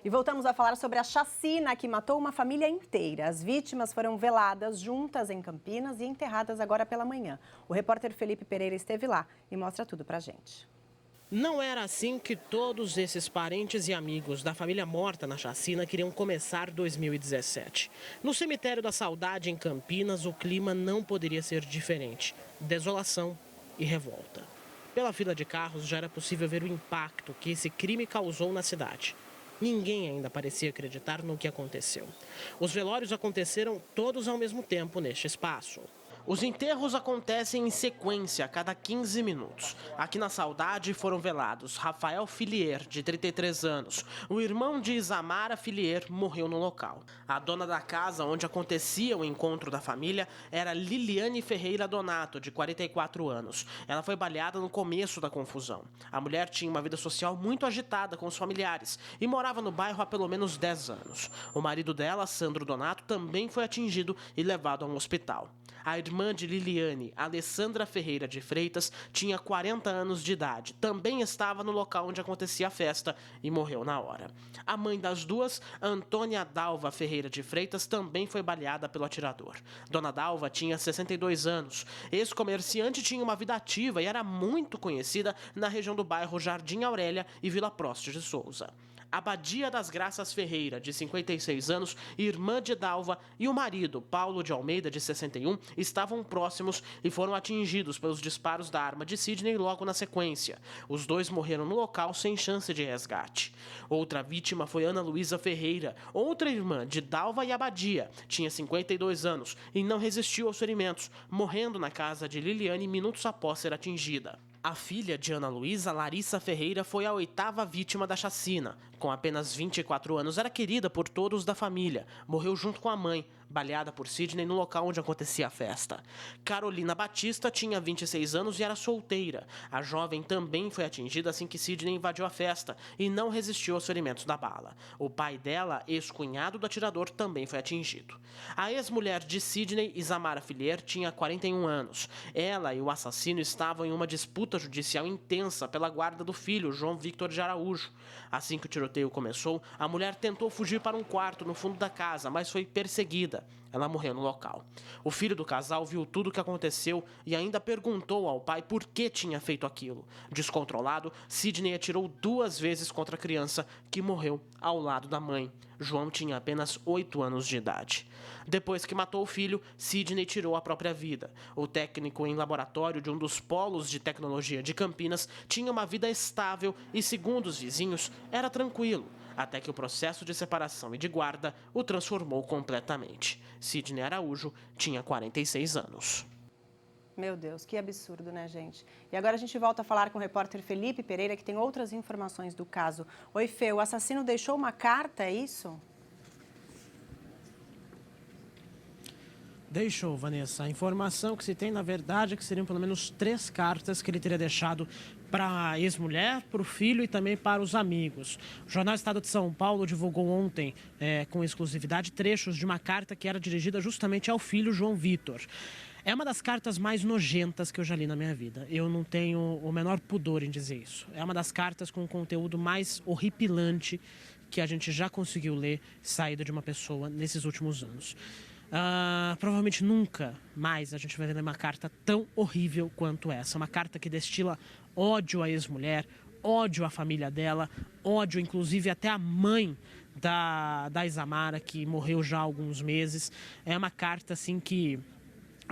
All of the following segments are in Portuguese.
E voltamos a falar sobre a chacina que matou uma família inteira. As vítimas foram veladas juntas em Campinas e enterradas agora pela manhã. O repórter Felipe Pereira esteve lá e mostra tudo pra gente. Não era assim que todos esses parentes e amigos da família morta na chacina queriam começar 2017. No cemitério da Saudade, em Campinas, o clima não poderia ser diferente. Desolação e revolta. Pela fila de carros, já era possível ver o impacto que esse crime causou na cidade. Ninguém ainda parecia acreditar no que aconteceu. Os velórios aconteceram todos ao mesmo tempo neste espaço. Os enterros acontecem em sequência a cada 15 minutos. Aqui na Saudade foram velados Rafael Filier, de 33 anos. O irmão de Isamara Filier morreu no local. A dona da casa onde acontecia o encontro da família era Liliane Ferreira Donato, de 44 anos. Ela foi baleada no começo da confusão. A mulher tinha uma vida social muito agitada com os familiares e morava no bairro há pelo menos 10 anos. O marido dela, Sandro Donato, também foi atingido e levado a um hospital. A irmã de Liliane, Alessandra Ferreira de Freitas, tinha 40 anos de idade. Também estava no local onde acontecia a festa e morreu na hora. A mãe das duas, Antônia Dalva Ferreira de Freitas, também foi baleada pelo atirador. Dona Dalva tinha 62 anos. Ex-comerciante tinha uma vida ativa e era muito conhecida na região do bairro Jardim Aurélia e Vila Proste de Souza. Abadia das Graças Ferreira, de 56 anos, irmã de Dalva, e o marido, Paulo de Almeida, de 61, estavam próximos e foram atingidos pelos disparos da arma de Sidney logo na sequência. Os dois morreram no local sem chance de resgate. Outra vítima foi Ana Luísa Ferreira, outra irmã de Dalva e Abadia. Tinha 52 anos e não resistiu aos ferimentos, morrendo na casa de Liliane minutos após ser atingida. A filha de Ana Luísa, Larissa Ferreira, foi a 8ª vítima da chacina. Com apenas 24 anos, era querida por todos da família. Morreu junto com a mãe, baleada por Sidney no local onde acontecia a festa. Carolina Batista tinha 26 anos e era solteira. A jovem também foi atingida assim que Sidney invadiu a festa e não resistiu aos ferimentos da bala. O pai dela, ex-cunhado do atirador, também foi atingido. A ex-mulher de Sidney, Isamara Filier, tinha 41 anos. Ela e o assassino estavam em uma disputa judicial intensa pela guarda do filho, João Victor de Araújo. Assim que o tiroteio começou, a mulher tentou fugir para um quarto no fundo da casa, mas foi perseguida. Ela morreu no local. O filho do casal viu tudo o que aconteceu e ainda perguntou ao pai por que tinha feito aquilo. Descontrolado, Sidney atirou 2 vezes contra a criança, que morreu ao lado da mãe. João tinha apenas 8 anos de idade. Depois que matou o filho, Sidney tirou a própria vida. O técnico em laboratório de um dos polos de tecnologia de Campinas tinha uma vida estável e, segundo os vizinhos, era tranquilo, até que o processo de separação e de guarda o transformou completamente. Sidney Araújo tinha 46 anos. Meu Deus, que absurdo, né, gente? E agora a gente volta a falar com o repórter Felipe Pereira, que tem outras informações do caso. Oi, Fê, o assassino deixou uma carta, é isso? Deixou, Vanessa. A informação que se tem, na verdade, é que seriam pelo menos 3 cartas que ele teria deixado para a ex-mulher, para o filho e também para os amigos. O Jornal Estado de São Paulo divulgou ontem, com exclusividade, trechos de uma carta que era dirigida justamente ao filho João Victor. É uma das cartas mais nojentas que eu já li na minha vida. Eu não tenho o menor pudor em dizer isso. É uma das cartas com o conteúdo mais horripilante que a gente já conseguiu ler saída de uma pessoa nesses últimos anos. Provavelmente nunca mais a gente vai ver uma carta tão horrível quanto essa. Uma carta que destila ódio à ex-mulher, ódio à família dela, ódio inclusive até à mãe da Isamara, que morreu já há alguns meses. É uma carta assim que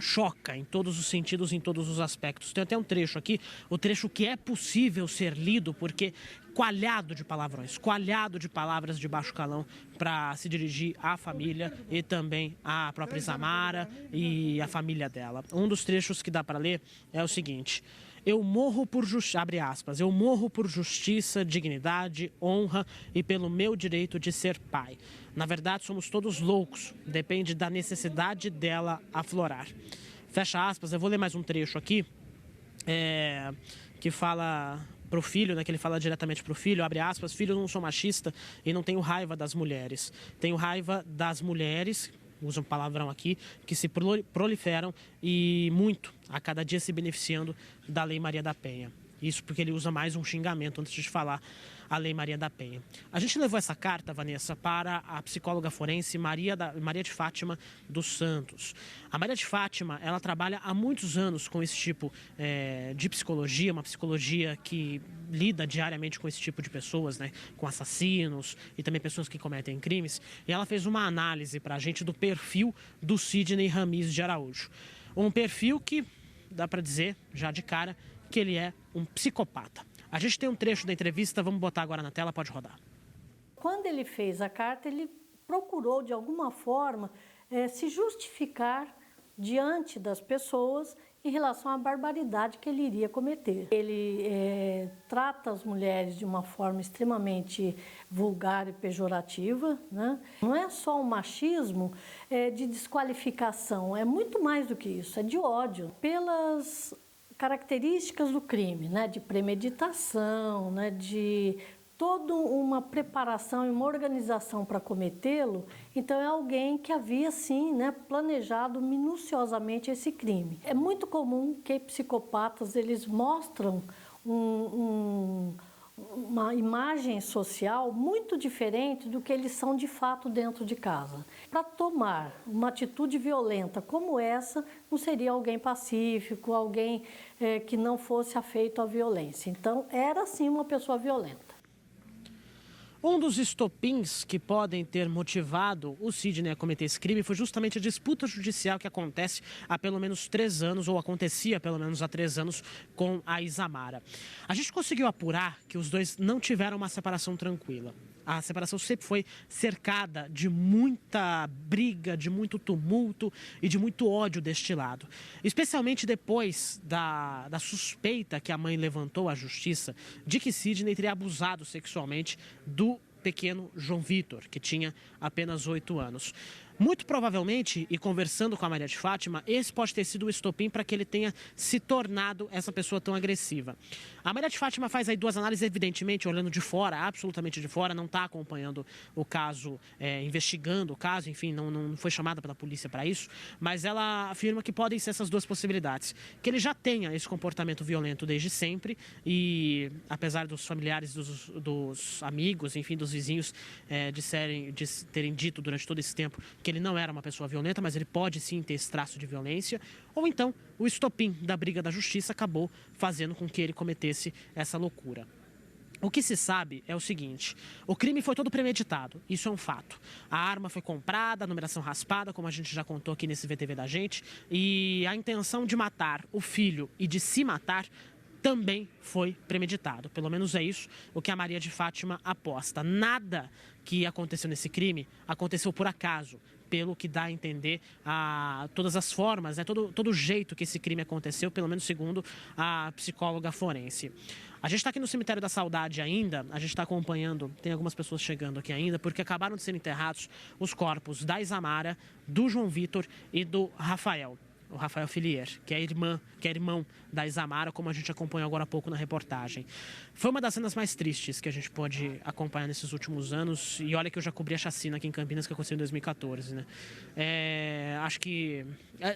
choca em todos os sentidos, em todos os aspectos. Tem até um trecho aqui, o trecho que é possível ser lido, porque coalhado de palavrões, coalhado de palavras de baixo calão para se dirigir à família e também à própria Isamara e à família dela. Um dos trechos que dá para ler é o seguinte: eu morro por justiça, abre aspas, eu morro por justiça, dignidade, honra e pelo meu direito de ser pai. Na verdade, somos todos loucos, depende da necessidade dela aflorar. Fecha aspas, eu vou ler mais um trecho aqui, que fala pro filho, né, que ele fala diretamente pro filho, abre aspas, filho, eu não sou machista e não tenho raiva das mulheres. Tenho raiva das mulheres, usa um palavrão aqui, que se proliferam e muito, a cada dia se beneficiando da Lei Maria da Penha. Isso porque ele usa mais um xingamento antes de falar a Lei Maria da Penha. A gente levou essa carta, Vanessa, para a psicóloga forense Maria de Fátima dos Santos. A Maria de Fátima, ela trabalha há muitos anos com esse tipo de psicologia, uma psicologia que lida diariamente com esse tipo de pessoas, né, com assassinos e também pessoas que cometem crimes. E ela fez uma análise para a gente do perfil do Sidney Ramis de Araújo. Um perfil que, dá para dizer, já de cara, que ele é um psicopata. A gente tem um trecho da entrevista, vamos botar agora na tela, pode rodar. Quando ele fez a carta, ele procurou, de alguma forma, se justificar diante das pessoas em relação à barbaridade que ele iria cometer. Ele trata as mulheres de uma forma extremamente vulgar e pejorativa, né? Não é só um machismo de desqualificação, é muito mais do que isso, é de ódio. Pelas características do crime, né? De premeditação, né? De toda uma preparação e uma organização para cometê-lo, então é alguém que havia, sim, né, planejado minuciosamente esse crime. É muito comum que psicopatas eles mostram uma imagem social muito diferente do que eles são de fato dentro de casa. Para tomar uma atitude violenta como essa, não seria alguém pacífico, alguém que não fosse afeito à violência. Então, era sim uma pessoa violenta. Um dos estopins que podem ter motivado o Sidney a cometer esse crime foi justamente a disputa judicial que acontece há pelo menos 3 anos, ou acontecia pelo menos há 3 anos, com a Isamara. A gente conseguiu apurar que os dois não tiveram uma separação tranquila. A separação sempre foi cercada de muita briga, de muito tumulto e de muito ódio destilado. Especialmente depois da suspeita que a mãe levantou à justiça de que Sidney teria abusado sexualmente do pequeno João Vitor, que tinha apenas 8 anos. Muito provavelmente, e conversando com a Maria de Fátima, esse pode ter sido o estopim para que ele tenha se tornado essa pessoa tão agressiva. A Maria de Fátima faz aí 2 análises, evidentemente, olhando de fora, absolutamente de fora, não está acompanhando o caso, investigando o caso, enfim, não foi chamada pela polícia para isso, mas ela afirma que podem ser essas 2 possibilidades. Que ele já tenha esse comportamento violento desde sempre e, apesar dos familiares, dos amigos, enfim, dos vizinhos, de terem dito durante todo esse tempo que ele não era uma pessoa violenta, mas ele pode sim ter esse traço de violência, ou então o estopim da briga da justiça acabou fazendo com que ele cometesse essa loucura. O que se sabe é o seguinte: o crime foi todo premeditado, isso é um fato. A arma foi comprada, a numeração raspada, como a gente já contou aqui nesse VTV da gente, e a intenção de matar o filho e de se matar também foi premeditado. Pelo menos é isso o que a Maria de Fátima aposta. Nada que aconteceu nesse crime aconteceu por acaso, pelo que dá a entender todas as formas, né, todo o jeito que esse crime aconteceu, pelo menos segundo a psicóloga forense. A gente está aqui no Cemitério da Saudade ainda, a gente está acompanhando, tem algumas pessoas chegando aqui ainda, porque acabaram de ser enterrados os corpos da Isamara, do João Vitor e do Rafael. O Rafael Filier, que é irmão da Isamara, como a gente acompanhou agora há pouco na reportagem. Foi uma das cenas mais tristes que a gente pôde acompanhar nesses últimos anos. E olha que eu já cobri a chacina aqui em Campinas, que aconteceu em 2014, né? Acho que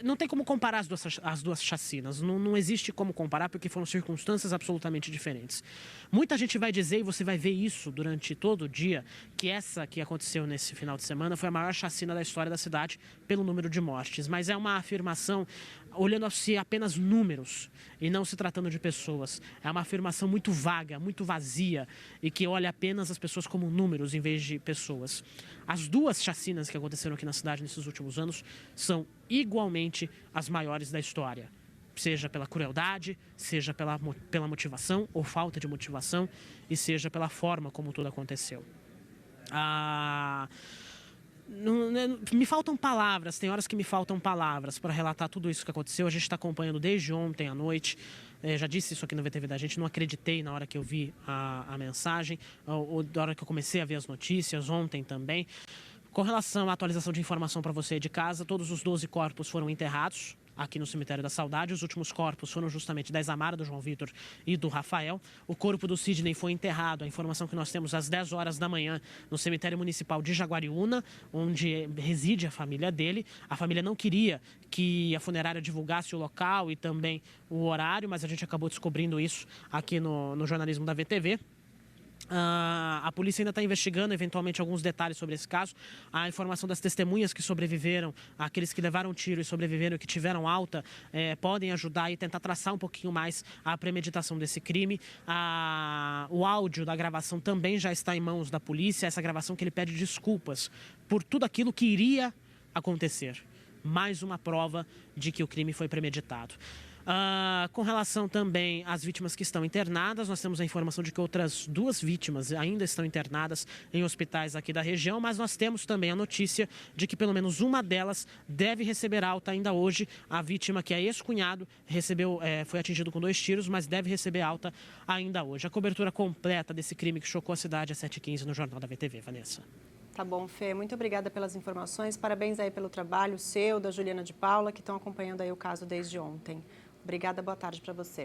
não tem como comparar as duas chacinas. Não existe como comparar, porque foram circunstâncias absolutamente diferentes. Muita gente vai dizer, e você vai ver isso durante todo o dia, que essa que aconteceu nesse final de semana foi a maior chacina da história da cidade pelo número de mortes. Mas é uma afirmação olhando-se apenas números e não se tratando de pessoas. É uma afirmação muito vaga, muito vazia e que olha apenas as pessoas como números em vez de pessoas. As 2 chacinas que aconteceram aqui na cidade nesses últimos anos são igualmente as maiores da história. Seja pela crueldade, seja pela motivação ou falta de motivação e seja pela forma como tudo aconteceu. Me faltam palavras, tem horas que me faltam palavras para relatar tudo isso que aconteceu. A gente está acompanhando desde ontem à noite. Já disse isso aqui no VTV da gente, não acreditei na hora que eu vi a mensagem, ou da hora que eu comecei a ver as notícias, ontem também. Com relação à atualização de informação para você de casa, todos os 12 corpos foram enterrados aqui no Cemitério da Saudade. Os últimos corpos foram justamente da Isamara, do João Vitor e do Rafael. O corpo do Sidney foi enterrado, a informação que nós temos, às 10 horas da manhã, no Cemitério Municipal de Jaguariúna, onde reside a família dele. A família não queria que a funerária divulgasse o local e também o horário, mas a gente acabou descobrindo isso aqui no jornalismo da VTV. A polícia ainda está investigando, eventualmente, alguns detalhes sobre esse caso. A informação das testemunhas que sobreviveram, aqueles que levaram tiro e sobreviveram, que tiveram alta, podem ajudar e tentar traçar um pouquinho mais a premeditação desse crime. O áudio da gravação também já está em mãos da polícia, essa gravação que ele pede desculpas por tudo aquilo que iria acontecer. Mais uma prova de que o crime foi premeditado. Com relação também às vítimas que estão internadas, nós temos a informação de que outras 2 vítimas ainda estão internadas em hospitais aqui da região, mas nós temos também a notícia de que pelo menos uma delas deve receber alta ainda hoje. A vítima, que é ex-cunhado, foi atingido com 2 tiros, mas deve receber alta ainda hoje. A cobertura completa desse crime que chocou a cidade às 7h15 no Jornal da VTV. Vanessa. Tá bom, Fê. Muito obrigada pelas informações. Parabéns aí pelo trabalho seu, da Juliana de Paula, que estão acompanhando aí o caso desde ontem. Obrigada, boa tarde para você.